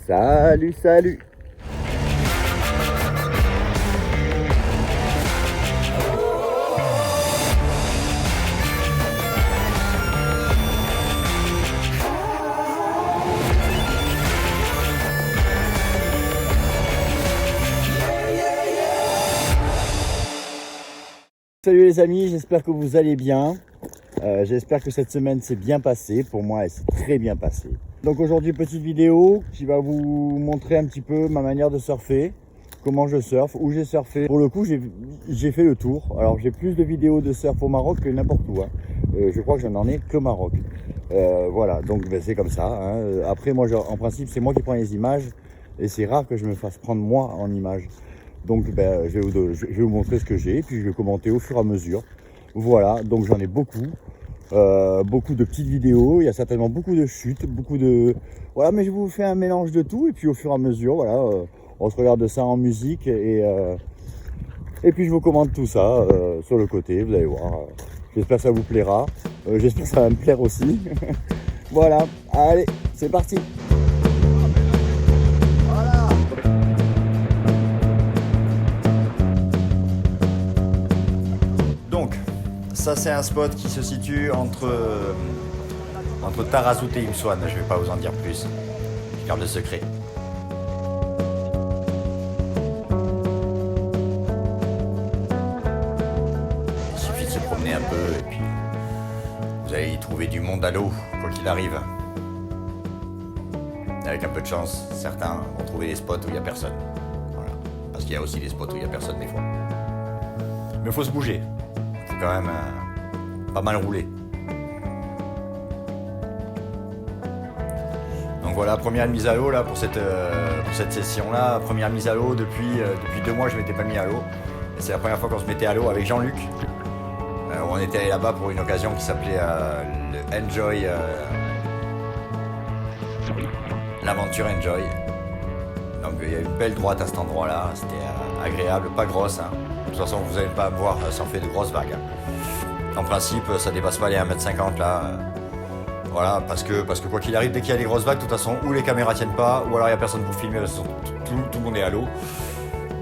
Salut, salut. Salut les amis, j'espère que vous allez bien. J'espère que cette semaine s'est bien passée. Pour moi, elle s'est très bien passée. Donc aujourd'hui, petite vidéo qui va vous montrer un petit peu ma manière de surfer, comment je surfe, où j'ai surfé. Pour le coup, j'ai fait le tour. Alors j'ai plus de vidéos de surf au Maroc que n'importe où. Je crois que je n'en ai qu'au Maroc. Voilà, donc c'est comme ça. Après, moi, en principe, c'est moi qui prends les images et c'est rare que je me fasse prendre moi en image. Donc je vais vous montrer ce que j'ai, puis je vais commenter au fur et à mesure. Voilà, donc j'en ai beaucoup. Beaucoup de petites vidéos, il y a certainement beaucoup de chutes, Voilà, mais je vous fais un mélange de tout, et puis au fur et à mesure, voilà, on se regarde ça en musique, et puis je vous commente tout ça sur le côté, vous allez voir. J'espère que ça vous plaira, j'espère que ça va me plaire aussi. Voilà, allez, c'est parti. Ça c'est un spot qui se situe entre Tarazout et Imsouane, je ne vais pas vous en dire plus, je garde le secret. Il suffit de se promener un peu et puis vous allez y trouver du monde à l'eau, quoi qu'il arrive. Avec un peu de chance, certains vont trouver des spots où il n'y a personne. Voilà. Parce qu'il y a aussi des spots où il n'y a personne des fois. Mais il faut se bouger. Il faut quand même pas mal rouler. Donc voilà, première mise à l'eau là pour cette session là. Première mise à l'eau depuis 2 mois je m'étais pas mis à l'eau. Et c'est la première fois qu'on se mettait à l'eau avec Jean-Luc. On était allé là-bas pour une occasion qui s'appelait le Enjoy. L'aventure Enjoy. Donc il y a une belle droite à cet endroit là. C'était agréable, pas grosse. De toute façon vous n'allez pas me voir surfer de grosses vagues. En principe, ça dépasse pas les 1m50 là. Voilà, parce que quoi qu'il arrive, dès qu'il y a des grosses vagues, de toute façon, ou les caméras tiennent pas, ou alors il n'y a personne pour filmer, tout le monde est à l'eau.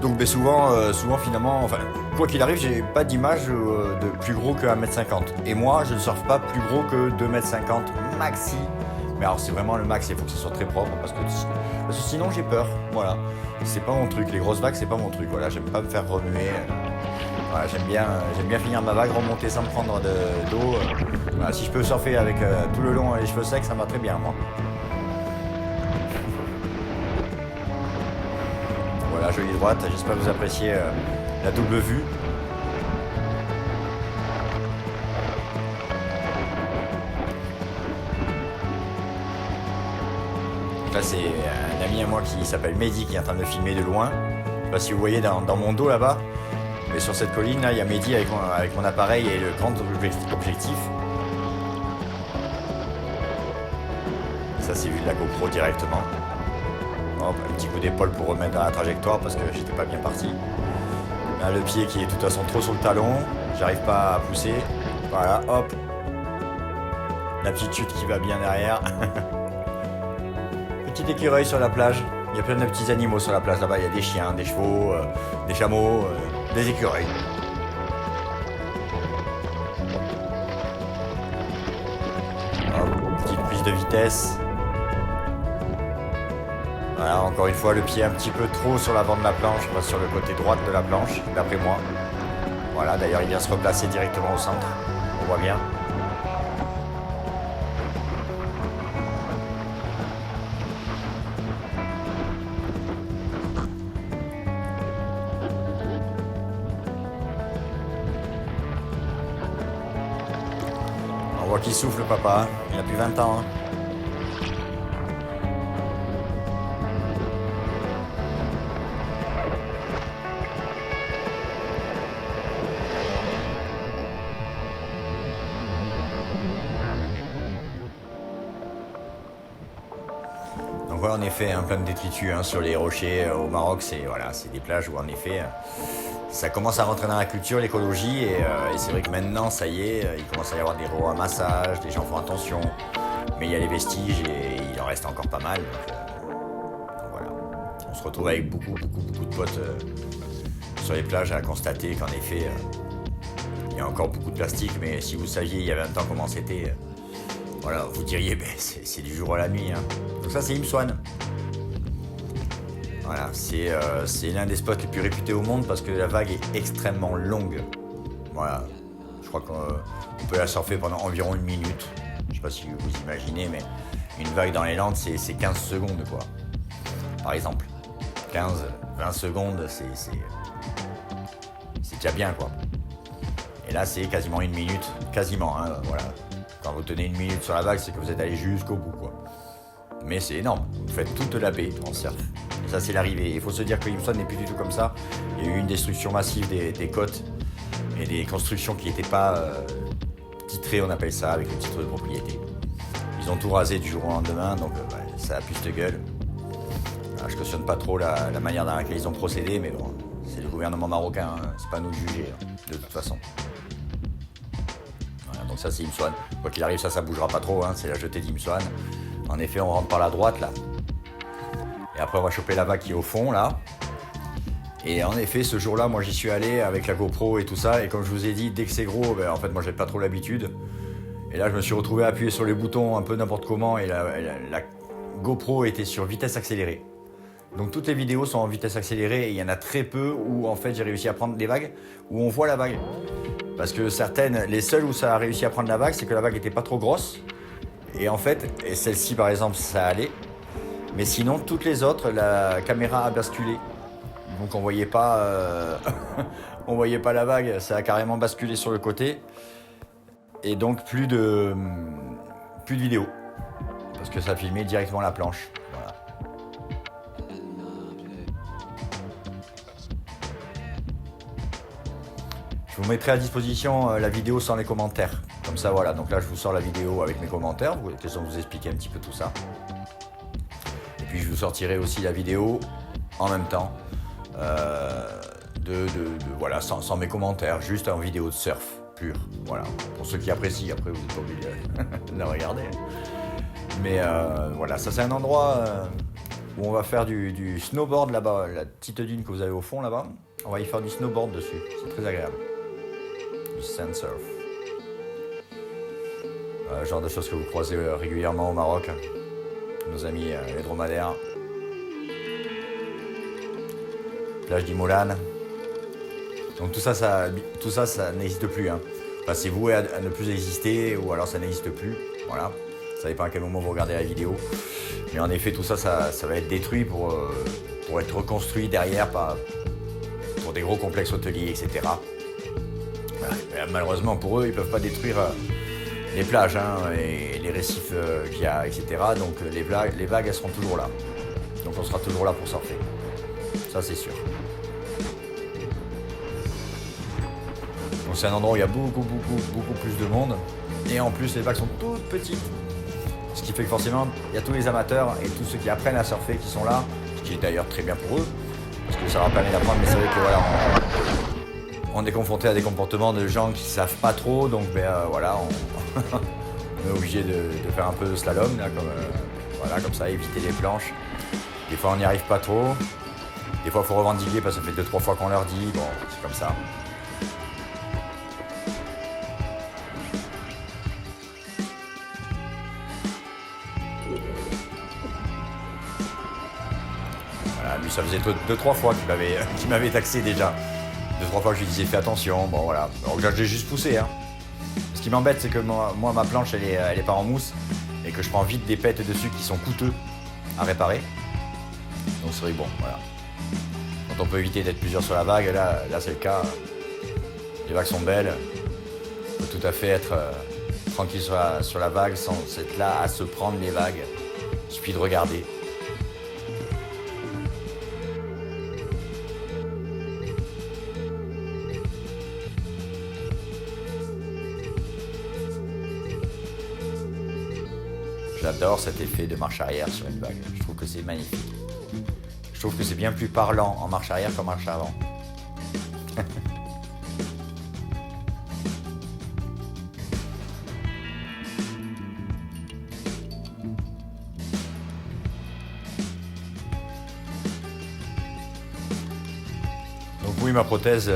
Donc souvent finalement, enfin, quoi qu'il arrive, j'ai pas d'image de plus gros que 1m50. Et moi, je ne surfe pas plus gros que 2m50 maxi. Mais alors c'est vraiment le max, il faut que ce soit très propre, parce que sinon j'ai peur. Voilà, c'est pas mon truc, les grosses vagues, c'est pas mon truc. Voilà, j'aime pas me faire remuer. Voilà, j'aime bien finir ma vague, remonter sans me prendre d'eau. Voilà, si je peux surfer avec tout le long les cheveux secs, ça me va très bien moi. Voilà, jolie droite, j'espère que vous appréciez la double vue. Donc là c'est un ami à moi qui s'appelle Mehdi qui est en train de filmer de loin. Je sais pas si vous voyez dans mon dos là-bas. Mais sur cette colline là, il y a Mehdi avec mon appareil et le grand objectif. Ça c'est vu de la GoPro directement. Hop, un petit coup d'épaule pour remettre dans la trajectoire parce que j'étais pas bien parti. Là le pied qui est de toute façon trop sur le talon, j'arrive pas à pousser. Voilà, hop. La petite chute qui va bien derrière. Petit écureuil sur la plage. Il y a plein de petits animaux sur la plage là-bas. Il y a des chiens, des chevaux, des chameaux, des écureuils. Hop, petite prise de vitesse. Voilà, encore une fois, le pied un petit peu trop sur l'avant de la planche. On va sur le côté droit de la planche, d'après moi. Voilà, d'ailleurs, il vient se replacer directement au centre. On voit bien. On voit qu'il souffle, papa. Il a plus 20 ans. Donc voilà, en effet, plein de détritus sur les rochers au Maroc. C'est des plages où en effet ça commence à rentrer dans la culture, l'écologie, et c'est vrai que maintenant, ça y est, il commence à y avoir des rots à massage, les gens font attention, mais il y a les vestiges et il en reste encore pas mal. Donc se retrouve avec beaucoup de potes sur les plages à constater qu'en effet, il y a encore beaucoup de plastique, mais si vous saviez il y a 20 ans comment c'était, voilà, vous diriez, ben, c'est du jour à la nuit. Hein. Donc ça, c'est Imswan. Voilà, c'est l'un des spots les plus réputés au monde parce que la vague est extrêmement longue. Voilà, je crois qu'on peut la surfer pendant environ 1 minute. Je sais pas si vous imaginez, mais une vague dans les Landes, c'est 15 secondes, quoi. Par exemple. 15, 20 secondes, c'est déjà bien, quoi. Et là, c'est quasiment 1 minute. Quasiment, hein, voilà. Quand vous tenez 1 minute sur la vague, c'est que vous êtes allé jusqu'au bout, quoi. Mais c'est énorme. Vous faites toute la baie en surf. Et ça, c'est l'arrivée. Il faut se dire que Imswan n'est plus du tout comme ça. Il y a eu une destruction massive des côtes et des constructions qui n'étaient pas titrées, on appelle ça, avec le titre de propriété. Ils ont tout rasé du jour au lendemain, donc ça a plus de gueule. Alors, je cautionne pas trop la manière dans laquelle ils ont procédé, mais bon, c'est le gouvernement marocain, hein, c'est pas à nous de juger, hein, de toute façon. Voilà, donc ça c'est Imswan. Quoi qu'il arrive, ça bougera pas trop, hein, c'est la jetée d'Imswan. En effet, on rentre par la droite là. Et après, on va choper la vague qui est au fond là. Et en effet, ce jour-là, moi j'y suis allé avec la GoPro et tout ça. Et comme je vous ai dit, dès que c'est gros, ben, en fait, moi j'ai pas trop l'habitude. Et là, je me suis retrouvé appuyé sur les boutons un peu n'importe comment. Et la GoPro était sur vitesse accélérée. Donc toutes les vidéos sont en vitesse accélérée. Et il y en a très peu où en fait j'ai réussi à prendre des vagues, où on voit la vague. Parce que certaines, les seules où ça a réussi à prendre la vague, c'est que la vague était pas trop grosse. Et en fait, et celle-ci par exemple, ça allait. Mais sinon, toutes les autres, la caméra a basculé. Donc on voyait pas, on voyait pas la vague, ça a carrément basculé sur le côté. Et donc plus de vidéo. Parce que ça filmait directement la planche. Voilà. Je vous mettrai à disposition la vidéo sans les commentaires. Comme ça, voilà. Donc là, je vous sors la vidéo avec mes commentaires. Question de vous expliquer un petit peu tout ça. Et puis, je vous sortirai aussi la vidéo en même temps. Voilà, sans mes commentaires. Juste en vidéo de surf pur. Voilà. Pour ceux qui apprécient, après, vous n'êtes pas obligé de la regarder. Mais voilà, ça, c'est un endroit où on va faire du snowboard là-bas. La petite dune que vous avez au fond là-bas. On va y faire du snowboard dessus. C'est très agréable. Du sand surf. Genre de choses que vous croisez régulièrement au Maroc. Nos amis les dromadaires. Plage d'Imolan. Donc tout ça, ça n'existe plus. Hein. Enfin, c'est voué à ne plus exister ou alors ça n'existe plus. Voilà. Ça dépend à quel moment vous regardez la vidéo. Mais en effet, tout ça, ça va être détruit pour être reconstruit derrière pour des gros complexes hôteliers, etc. Mais malheureusement pour eux, ils ne peuvent pas détruire les plages hein, et les récifs qu'il y a, etc. Donc les vagues, elles seront toujours là. Donc on sera toujours là pour surfer. Ça, c'est sûr. Donc c'est un endroit où il y a beaucoup plus de monde. Et en plus, les vagues sont toutes petites. Ce qui fait que forcément, il y a tous les amateurs et tous ceux qui apprennent à surfer qui sont là. Ce qui est d'ailleurs très bien pour eux. Parce que ça leur permet d'apprendre. Mais c'est vrai que voilà, on est confronté à des comportements de gens qui ne savent pas trop. Donc voilà, on est obligé de faire un peu de slalom. Là, voilà, comme ça, éviter les planches. Des fois, on n'y arrive pas trop. Des fois, il faut revendiquer parce que ça fait 2-3 fois qu'on leur dit. Bon, c'est comme ça. Voilà, lui, ça faisait 2-3 fois qu'il m'avait taxé déjà. 2-3 fois que je lui disais fais attention. Bon, voilà. Alors que j'ai juste poussé. Hein. Ce qui m'embête, c'est que moi, ma planche, elle est pas en mousse. Et que je prends vite des pètes dessus qui sont coûteux à réparer. Donc, c'est vrai, bon, voilà. Quand on peut éviter d'être plusieurs sur la vague, là c'est le cas. Les vagues sont belles. On peut tout à fait être tranquille sur la vague sans être là à se prendre les vagues. Il suffit de regarder. J'adore cet effet de marche arrière sur une vague. Je trouve que c'est magnifique. Je trouve que c'est bien plus parlant en marche arrière qu'en marche avant. oui, ma prothèse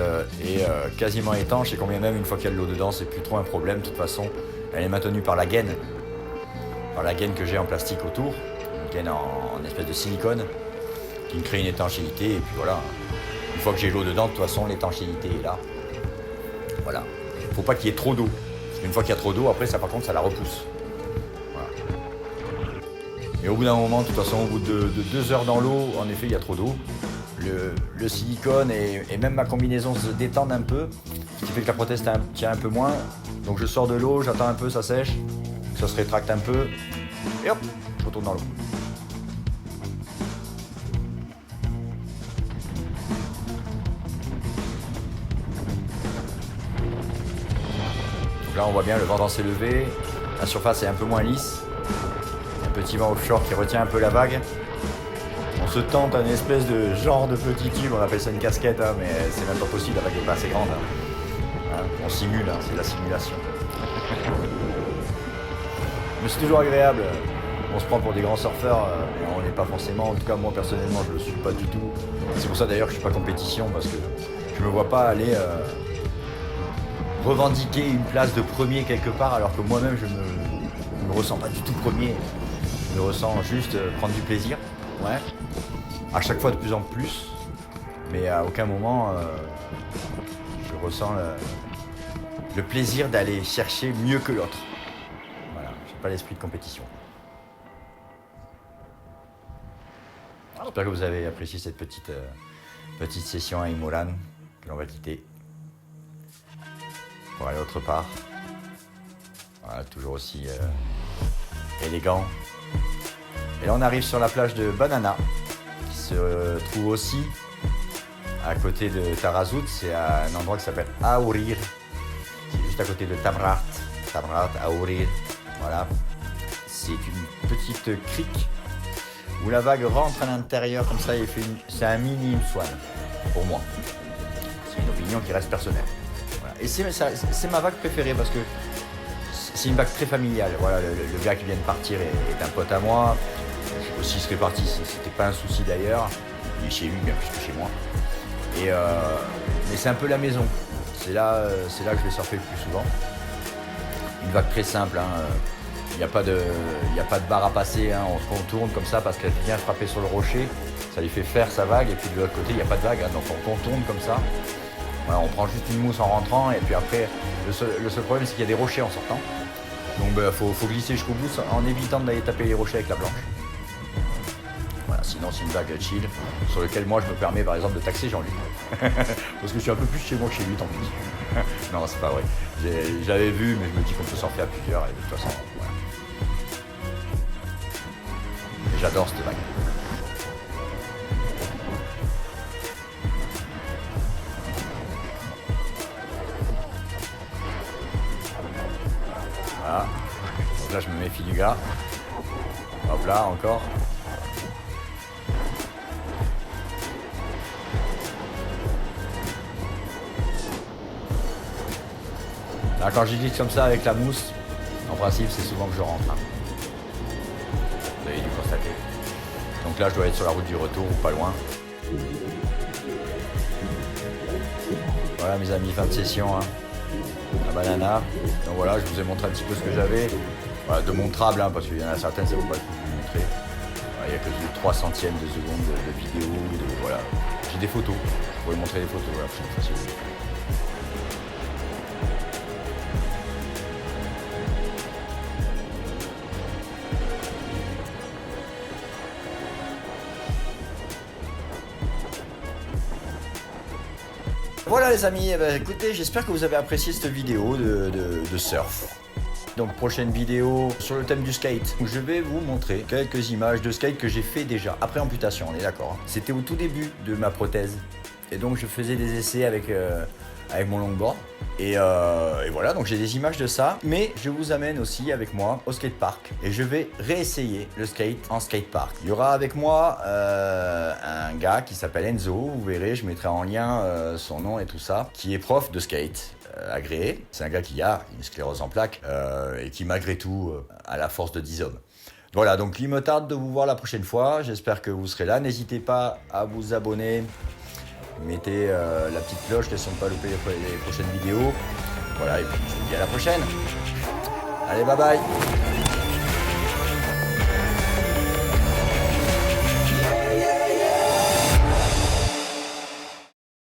est quasiment étanche et quand bien même une fois qu'il y a de l'eau dedans, c'est plus trop un problème. De toute façon, elle est maintenue par la gaine que j'ai en plastique autour, une gaine en espèce de silicone qui me crée une étanchéité et puis voilà. Une fois que j'ai l'eau dedans, de toute façon, l'étanchéité est là. Voilà. Faut pas qu'il y ait trop d'eau. Une fois qu'il y a trop d'eau, après ça par contre ça la repousse. Voilà. Et au bout d'un moment, de toute façon, au bout de 2 heures dans l'eau, en effet il y a trop d'eau. Le silicone et même ma combinaison se détendent un peu, ce qui fait que la prothèse tient un peu moins. Donc je sors de l'eau, j'attends un peu, ça sèche, ça se rétracte un peu, et hop, je retourne dans l'eau. Donc là on voit bien le vent s'est levé, la surface est un peu moins lisse, un petit vent offshore qui retient un peu la vague. On se tente un espèce de genre de petit tube, on appelle ça une casquette, hein, mais c'est même pas possible, la vague n'est pas assez grande. Hein, on simule, hein, c'est de la simulation. Mais c'est toujours agréable, on se prend pour des grands surfeurs, mais on n'est pas forcément, en tout cas moi personnellement je ne le suis pas du tout. C'est pour ça d'ailleurs que je ne suis pas compétition, parce que je ne me vois pas aller revendiquer une place de premier quelque part, alors que moi-même je ne me ressens pas du tout premier. Je me ressens juste prendre du plaisir. Ouais, à chaque fois de plus en plus, mais à aucun moment je ressens le plaisir d'aller chercher mieux que l'autre. Voilà, j'ai pas l'esprit de compétition. J'espère que vous avez apprécié cette petite session à Imoran, que l'on va quitter pour aller autre part. Voilà, toujours aussi élégant. Et là on arrive sur la plage de Banana, qui se trouve aussi à côté de Tarazout. C'est un endroit qui s'appelle Aourir. C'est juste à côté de Tamrat, Aourir. Voilà. C'est une petite crique où la vague rentre à l'intérieur comme ça et c'est un mini swan pour moi. C'est une opinion qui reste personnelle. Voilà. Et c'est ma vague préférée parce que c'est une vague très familiale. Voilà, le gars qui vient de partir est un pote à moi. Aussi serait parti, c'était pas un souci d'ailleurs. Il est chez lui bien plus que chez moi. Mais c'est un peu la maison. C'est là que je vais surfer le plus souvent. Une vague très simple. Il n'y a pas de barre à passer. Hein. On se contourne comme ça parce qu'elle vient frapper sur le rocher. Ça lui fait faire sa vague. Et puis de l'autre côté, il n'y a pas de vague. Hein. Donc on contourne comme ça. Voilà, on prend juste une mousse en rentrant. Et puis après, le seul problème, c'est qu'il y a des rochers en sortant. Donc faut glisser jusqu'au bout en évitant d'aller taper les rochers avec la planche. Voilà, sinon c'est une vague chill sur laquelle moi je me permets par exemple de taxer Jean-Luc. Parce que je suis un peu plus chez moi que chez lui, tant pis. Non, c'est pas vrai. J'avais vu, mais je me dis qu'on peut surfer à plusieurs et de toute façon, voilà. Et j'adore cette vague. Voilà. Donc là je me méfie du gars. Hop là, encore. Là, quand j'y glisse comme ça avec la mousse, en principe c'est souvent que je rentre. Hein. Vous avez dû constater. Donc là je dois être sur la route du retour ou pas loin. Voilà mes amis, fin de session. Hein. La banana. Donc voilà, je vous ai montré un petit peu ce que j'avais. Voilà, de montrable, hein, parce qu'il y en a certaines, ça vaut pas le coup de vous montrer. Voilà, il n'y a que de 3 centièmes de seconde de vidéo. Voilà. J'ai des photos. Je pourrais vous montrer des photos la prochaine fois si vous voulez. Voilà les amis, eh ben, écoutez, j'espère que vous avez apprécié cette vidéo de surf. Donc prochaine vidéo sur le thème du skate, où je vais vous montrer quelques images de skate que j'ai fait déjà, après amputation, on est d'accord. C'était au tout début de ma prothèse, et donc je faisais des essais avec mon longboard. Et voilà, donc j'ai des images de ça, mais je vous amène aussi avec moi au skatepark et je vais réessayer le skate en skatepark. Il y aura avec moi un gars qui s'appelle Enzo, vous verrez, je mettrai en lien son nom et tout ça, qui est prof de skate agréé. C'est un gars qui a une sclérose en plaques et qui malgré tout a la force de 10 hommes. Voilà, donc il me tarde de vous voir la prochaine fois, j'espère que vous serez là. N'hésitez pas à vous abonner, mettez la petite cloche, laissez ne pas louper les prochaines vidéos. Voilà, et puis je vous dis à la prochaine. Allez, bye bye.